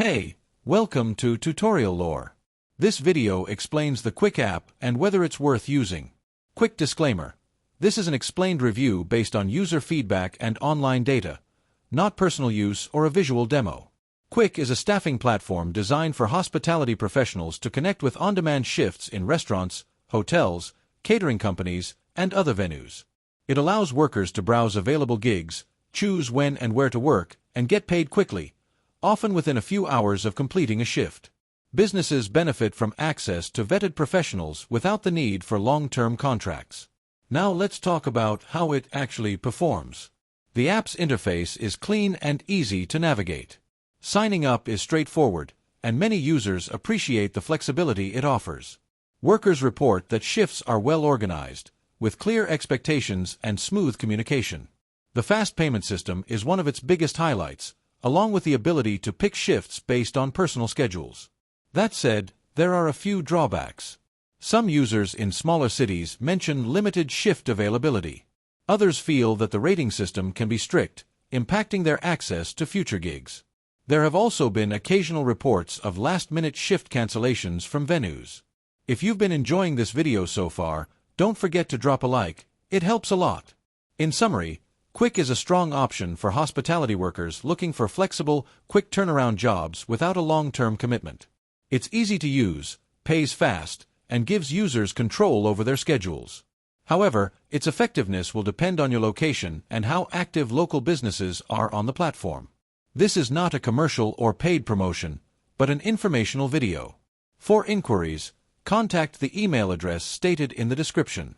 Hey, welcome to Tutorial Lore. This video explains the Qwick app and whether it's worth using. Quick disclaimer. This is an explained review based on user feedback and online data, not personal use or a visual demo. Qwick is a staffing platform designed for hospitality professionals to connect with on-demand shifts in restaurants, hotels, catering companies, and other venues. It allows workers to browse available gigs, choose when and where to work, and get paid quickly, often within a few hours of completing a shift. Businesses benefit from access to vetted professionals without the need for long-term contracts. Now let's talk about how it actually performs. The app's interface is clean and easy to navigate. Signing up is straightforward, and many users appreciate the flexibility it offers. Workers report that shifts are well organized, with clear expectations and smooth communication. The fast payment system is one of its biggest highlights, along with the ability to pick shifts based on personal schedules. That said, there are a few drawbacks. Some users in smaller cities mention limited shift availability. Others feel that the rating system can be strict, impacting their access to future gigs. There have also been occasional reports of last-minute shift cancellations from venues. If you've been enjoying this video so far, don't forget to drop a like. It helps a lot. In summary, Qwick is a strong option for hospitality workers looking for flexible, quick turnaround jobs without a long-term commitment. It's easy to use, pays fast, and gives users control over their schedules. However, its effectiveness will depend on your location and how active local businesses are on the platform. This is not a commercial or paid promotion, but an informational video. For inquiries, contact the email address stated in the description.